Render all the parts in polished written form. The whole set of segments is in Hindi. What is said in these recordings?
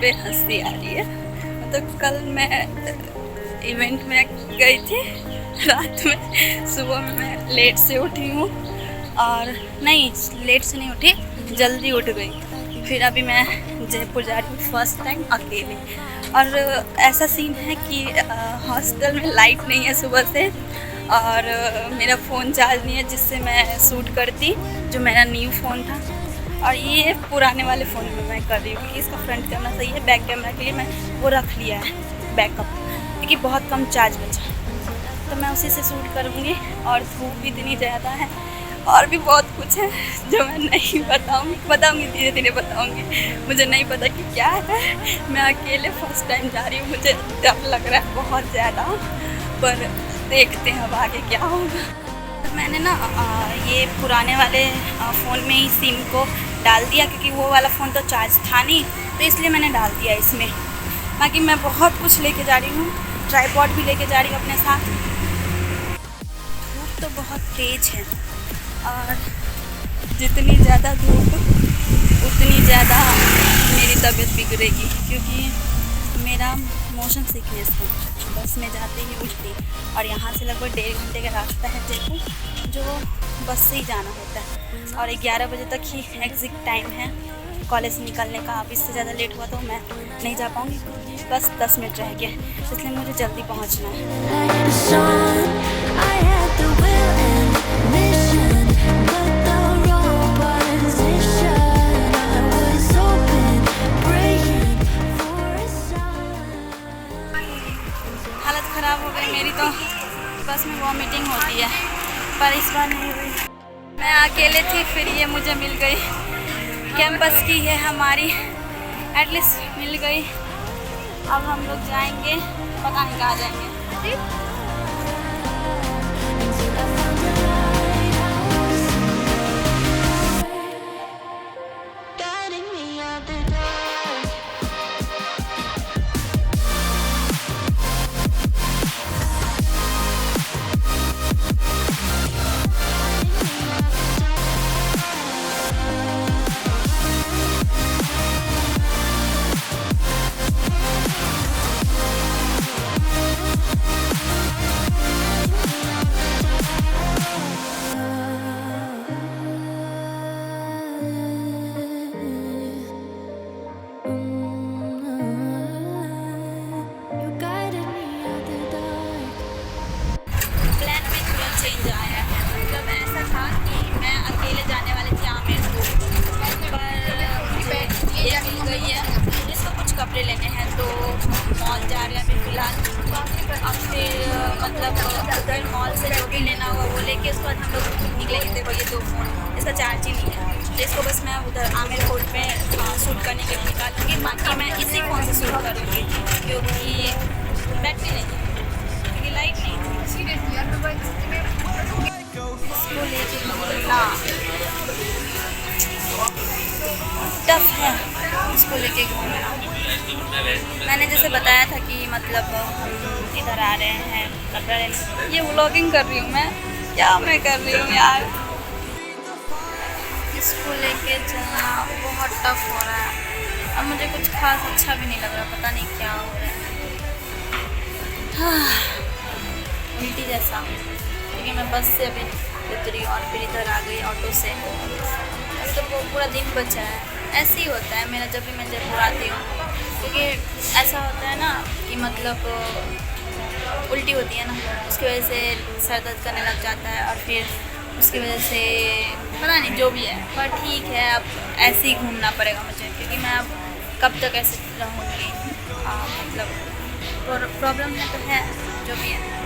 पे हंसी आ रही है। मतलब कल मैं इवेंट में गई थी रात में, सुबह में मैं लेट से उठी हूँ और नहीं लेट से नहीं उठी, जल्दी उठ गई। फिर अभी मैं जयपुर जा रही हूँ फर्स्ट टाइम अकेले। और ऐसा सीन है कि हॉस्टल में लाइट नहीं है सुबह से और मेरा फ़ोन चार्ज नहीं है जिससे मैं शूट करती, जो मेरा न्यू फ़ोन था। और ये पुराने वाले फ़ोन में मैं कर रही हूँ कि इसका फ्रंट कैमरा सही है, बैक कैमरा के लिए मैं वो रख लिया है बैकअप, क्योंकि बहुत कम चार्ज बचा, तो मैं उसी से शूट करूँगी। और धूप भी इतनी ज़्यादा है और भी बहुत कुछ है जो मैं नहीं बताऊँगी धीरे धीरे बताऊँगी। मुझे नहीं पता कि क्या है, मैं अकेले फर्स्ट टाइम जा रही हूँ, मुझे डर लग रहा है बहुत ज़्यादा, पर देखते हैं अब आगे क्या होगा। तो मैंने ना ये पुराने वाले फ़ोन में ही सिम को डाल दिया, क्योंकि वो वाला फ़ोन तो चार्ज था नहीं, तो इसलिए मैंने डाल दिया इसमें। बाकी मैं बहुत कुछ लेके जा रही हूँ, ट्राइपॉड भी लेके जा रही हूँ अपने साथ। धूप तो बहुत तेज़ है और जितनी ज़्यादा धूप उतनी ज़्यादा मेरी तबीयत बिगड़ेगी, क्योंकि मेरा मोशन सिकनेस है। बस में जाते ही उल्टी, और यहाँ से लगभग 1.5 घंटे का रास्ता है जयपुर, जो बस से ही जाना होता है। और 11 बजे तक ही एग्जिट टाइम है कॉलेज निकलने का। अब इससे ज़्यादा लेट हुआ तो मैं नहीं जा पाऊँगी, बस 10 मिनट रह गया, इसलिए मुझे जल्दी पहुँचना है। हालत ख़राब हो गई मेरी, तो बस में वॉमिटिंग होती है, पर इस बार नहीं हुई। मैं अकेले थी, फिर ये मुझे मिल गई, कैंपस की है हमारी, एटलीस्ट मिल गई। अब हम लोग जाएंगे, पता नहीं कहाँ जाएंगे। कपड़े लेने हैं तो मॉल जा रहे हैं अभी फ़िलहाल। अब फिर मतलब उधर मॉल से जो भी लेना होगा वो लेके उसके बाद हम लोग निकलेंगे। देखो ये 2 फ़ोन, इसका चार्ज ही नहीं है, जिसको बस मैं उधर आमिर रोड पे शूट करने के लिए निकालूँगी। बाकी मैं इसी फ़ोन से शूट करूँगी, क्योंकि बैटरी नहीं है, क्योंकि लाइट नहीं है। इसको लेके घूमना टफ है, इसको लेके घूमना। मैंने जैसे बताया था कि मतलब हम इधर आ रहे हैं कपड़ा लेने। ये व्लॉगिंग कर रही हूँ मैं, क्या मैं कर रही हूँ यार। इसको लेके चलना बहुत टफ हो रहा है और मुझे कुछ खास अच्छा भी नहीं लग रहा, पता नहीं क्या हो रहा है। उल्टी जैसा, क्योंकि मैं बस से अभी उतरी और फिर इधर आ गई ऑटो से। अभी तो पूरा दिन बचा है। ऐसे ही होता है मेरा जब भी मैं जयपुर आती हूँ, क्योंकि ऐसा होता है ना कि मतलब उल्टी होती है ना, उसकी वजह से सर दर्द करने लग जाता है और फिर उसकी वजह से पता नहीं जो भी है, पर ठीक है अब ऐसे ही घूमना पड़ेगा मुझे, क्योंकि मैं अब कब तक ऐसे रहूँगी। मतलब प्रॉब्लम है तो है, जो भी है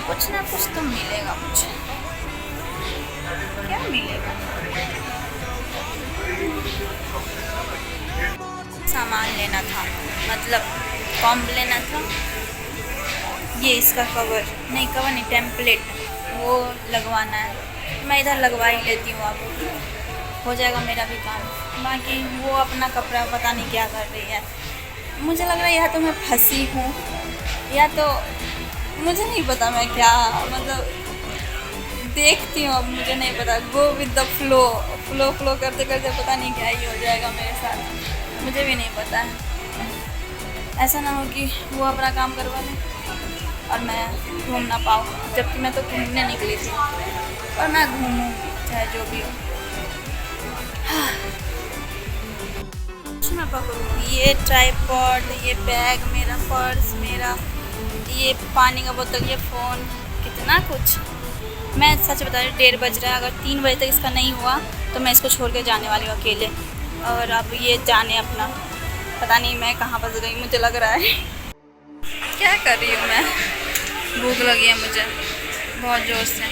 कुछ ना कुछ तो मिलेगा मुझे। क्या मिलेगा? सामान लेना था, मतलब कॉम्ब लेना था। ये इसका कवर नहीं टेम्पलेट वो लगवाना है। मैं इधर लगवा ही लेती हूँ, अब हो जाएगा मेरा भी काम। बाकी वो अपना कपड़ा पता नहीं क्या कर रही है। मुझे लग रहा है या तो मैं फंसी हूँ या तो मुझे नहीं पता मैं क्या, मतलब देखती हूँ अब, मुझे नहीं पता। गो विद द फ्लो करते करते पता नहीं क्या ही हो जाएगा मेरे साथ। मुझे भी नहीं पता है। ऐसा ना हो कि वो अपना काम करवा लें और मैं घूम ना पाऊँ, जबकि मैं तो घूमने निकली थी। और मैं घूमूँगी चाहे जो भी हो। कुछ मैं पकड़ूँगी, ये ट्राइपॉड, ये बैग मेरा, पर्स मेरा, ये पानी का बोतल, ये फ़ोन, कितना कुछ। मैं सच बता रही हूँ, 1:30 बज रहा है। अगर 3 बजे तक इसका नहीं हुआ तो मैं इसको छोड़ के जाने वाली हूँ अकेले। और अब ये जाने अपना, पता नहीं मैं कहाँ फंस गई, मुझे लग रहा है। क्या कर रही हूँ मैं? भूख लगी है मुझे बहुत ज़ोर से।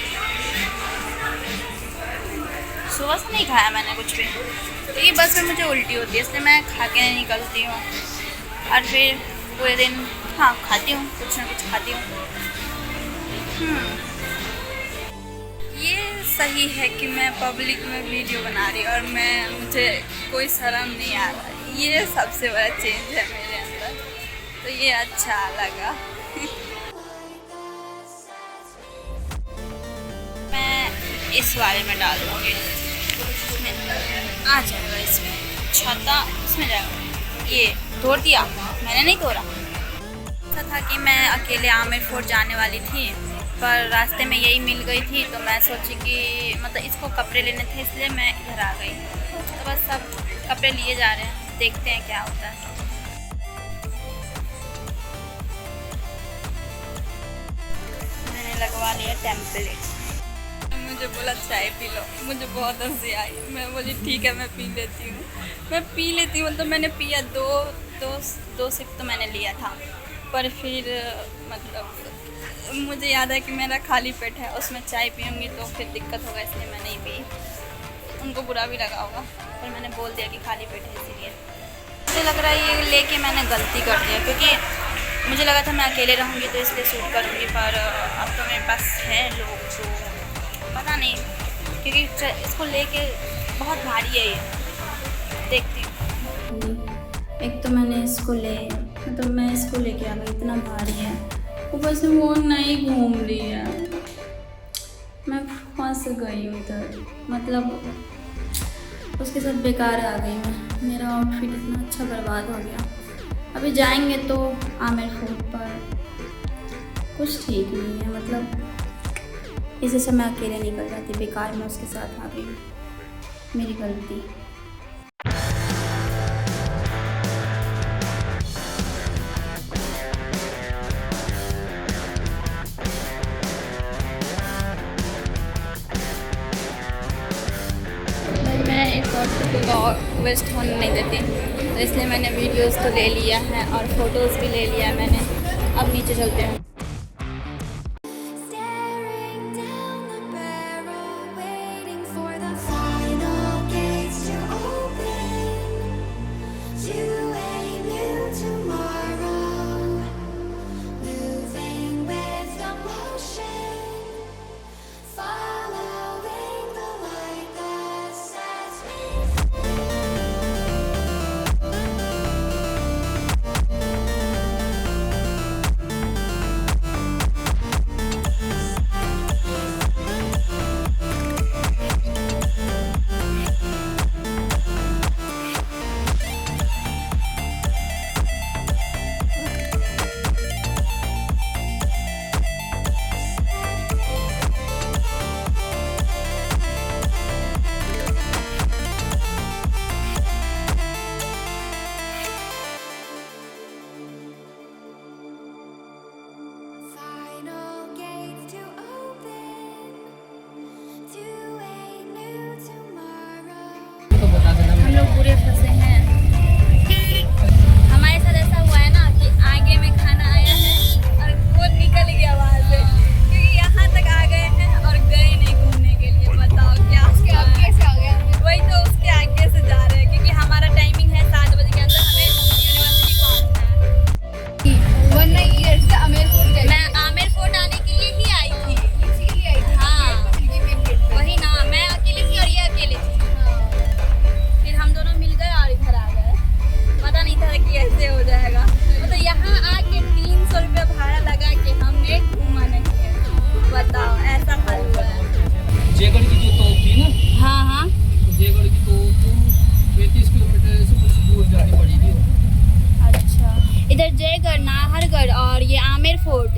सुबह से नहीं खाया मैंने कुछ भी, क्योंकि बस में मुझे उल्टी होती है, इसलिए मैं खा के नहीं निकलती हूँ। और फिर पूरे दिन हाँ खाती हूँ, कुछ ना कुछ खाती हूँ। ये सही है कि मैं पब्लिक में वीडियो बना रही हूँ और मुझे कोई शर्म नहीं आ रहा। ये सबसे बड़ा चेंज है मेरे अंदर, तो ये अच्छा लगा। मैं इस वाले में डाल दूँगी, आ जाएगा इसमें, छाता इसमें जाएगा। ये तोड़ दिया मैंने, नहीं तोड़ा। ऐसा था कि मैं अकेले आमिर फोर्ट जाने वाली थी, पर रास्ते में यही मिल गई थी, तो मैं सोची कि मतलब इसको कपड़े लेने थे, इसलिए मैं इधर आ गई। तो बस सब कपड़े लिए जा रहे हैं, देखते हैं क्या होता है। मैंने लगवा लिया टेम्पलेट। मुझे बोला चाय पी लो, मुझे बहुत हंसी आई। मैं बोली ठीक है मैं पी लेती हूँ, मैं पी लेती हूँ। तो मैंने पिया, दो सिप तो मैंने लिया था, पर फिर मतलब मुझे याद है कि मेरा खाली पेट है, उसमें चाय पीऊँगी तो फिर दिक्कत होगा, इसलिए मैं नहीं पी। उनको बुरा भी लगा होगा, पर मैंने बोल दिया कि खाली पेट है, इसीलिए। मुझे लग रहा है ये लेके मैंने गलती कर दिया, क्योंकि मुझे लगा था मैं अकेले रहूँगी तो इसलिए सूट करूँगी, पर अब तो मेरे पास है लोग, तो पता नहीं, क्योंकि इसको लेके बहुत भारी है ये। देखती हूँ। एक तो मैंने इसको मतलब मैं इसको लेके आ गई, इतना भारी है, ऊपर से वो नहीं घूम रही है, मैं फंस गई हूँ इधर। मतलब उसके साथ बेकार आ गई मैं, मेरा आउटफिट इतना अच्छा बर्बाद हो गया। अभी जाएंगे तो आमिर फोर्ट पर, कुछ ठीक नहीं है। मतलब इसी से मैं अकेले निकल जाती, बेकार में उसके साथ आ गई, मेरी गलती। मैं इस आउटफिट को वेस्ट होने नहीं देती, तो इसलिए मैंने वीडियोस तो ले लिया है और फ़ोटोज़ भी ले लिया है मैंने। अब नीचे चलते हैं।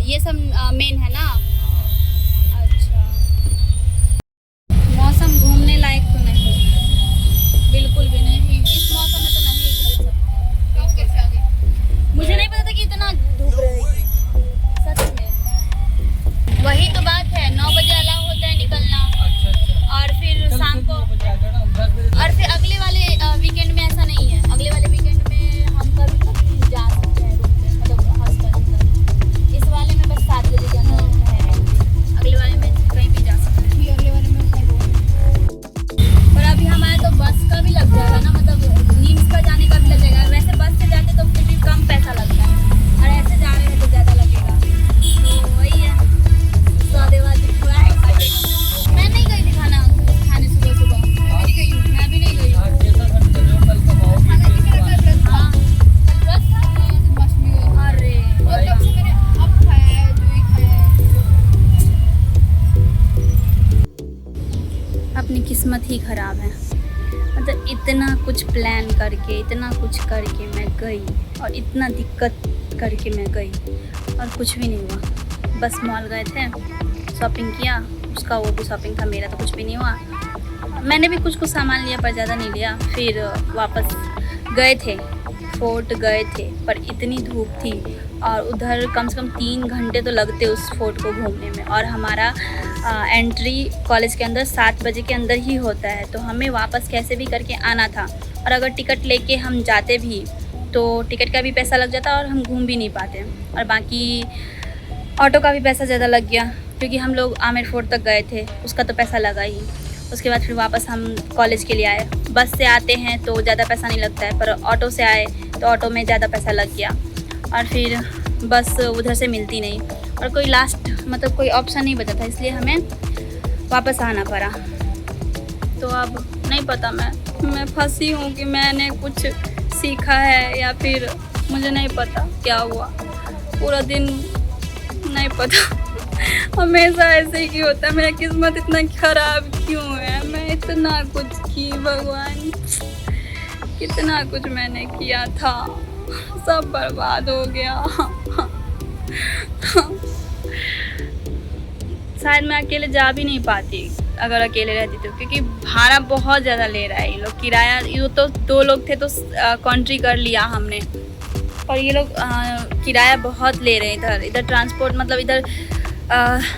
ये सब मेन है ना। अच्छा, मौसम घूमने लायक तो नहीं, बिल्कुल भी नहीं। इस मौसम में तो नहीं घूम सकते। मुझे नहीं पता था कि इतना धूप रहेगी, सच में। वही तो बात है, 9 बजे अलाउ होता है निकलना। और फिर शाम को, और फिर अगले वाले वीकेंड में ऐसा नहीं है। अगले वाले वीकेंड में हम कभी कभी जा सकते हैं रूम पे, मतलब हॉस्टल। इस वाले में बस 7 बजे के अंदर है, अगले वाले में कहीं भी जा सकते हैं। अगले वाले में पर अभी हमारे तो बस का भी लग जाएगा ना, मतलब नीम्स का जाने का भी लग जाएगा। वैसे बस से जाते तो फिर भी कम पैसा लगता है, और ऐसे जा रहे हैं तो ज़्यादा लगेगा। तो वही है, सौदेबाजी हुआ है। मैं नहीं गई थी खाने सुबह सुबह। मैं भी नहीं गई हूँ। हाँ, अरे अपनी किस्मत ही खराब है। मतलब इतना कुछ प्लान करके, इतना कुछ करके मैं गई, और इतना दिक्कत करके मैं गई, और कुछ भी नहीं हुआ। बस मॉल गए थे, शॉपिंग किया, उसका वो भी शॉपिंग था, मेरा तो कुछ भी नहीं हुआ। मैंने भी कुछ सामान लिया पर ज़्यादा नहीं लिया। फिर वापस गए थे, फोर्ट गए थे, पर इतनी धूप थी, और उधर कम से कम 3 घंटे तो लगते उस फोर्ट को घूमने में। और हमारा एंट्री कॉलेज के अंदर 7 बजे के अंदर ही होता है, तो हमें वापस कैसे भी करके आना था। और अगर टिकट लेके हम जाते भी तो टिकट का भी पैसा लग जाता और हम घूम भी नहीं पाते, और बाकी ऑटो का भी पैसा ज़्यादा लग गया, क्योंकि हम लोग आमेर फोर्ट तक गए थे, उसका तो पैसा लगा ही। उसके बाद फिर वापस हम कॉलेज के लिए आए। बस से आते हैं तो ज़्यादा पैसा नहीं लगता है, पर ऑटो से आए तो ऑटो में ज़्यादा पैसा लग गया, और फिर बस उधर से मिलती नहीं, और कोई लास्ट मतलब कोई ऑप्शन नहीं बचा था, इसलिए हमें वापस आना पड़ा। तो अब नहीं पता मैं फंसी हूँ कि मैंने कुछ सीखा है या फिर मुझे नहीं पता क्या हुआ। पूरा दिन नहीं पता, हमेशा ऐसे ही क्यों होता है। मेरा किस्मत इतना खराब क्यों है? मैं इतना कुछ की, भगवान कितना कुछ मैंने किया था, सब बर्बाद हो गया। शायद मैं अकेले जा भी नहीं पाती अगर अकेले रहती तो, क्योंकि भाड़ा बहुत ज़्यादा ले रहा है ये लोग। किराया, ये तो 2 लोग थे तो कॉन्ट्री कर लिया हमने, और ये लोग किराया बहुत ले रहे हैं। इधर ट्रांसपोर्ट मतलब इधर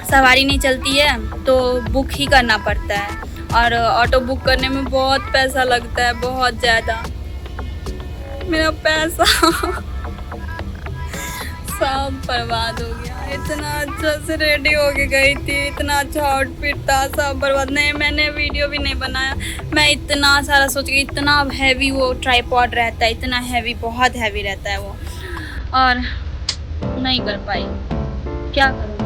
सवारी नहीं चलती है तो बुक ही करना पड़ता है, और ऑटो बुक करने में बहुत पैसा लगता है, बहुत ज़्यादा। मेरा पैसा सब बर्बाद हो गया। इतना अच्छा से रेडी होके गई थी, इतना अच्छा आउटफिट था, सब बर्बाद। नहीं, मैंने वीडियो भी नहीं बनाया। मैं इतना सारा सोच के, इतना हैवी वो ट्राइपॉड रहता है, इतना हैवी, बहुत हैवी रहता है वो, और नहीं कर पाई। क्या करूँ,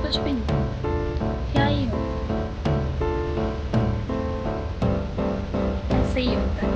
कुछ भी नहीं, क्या ही हो, ऐसे ही होता है।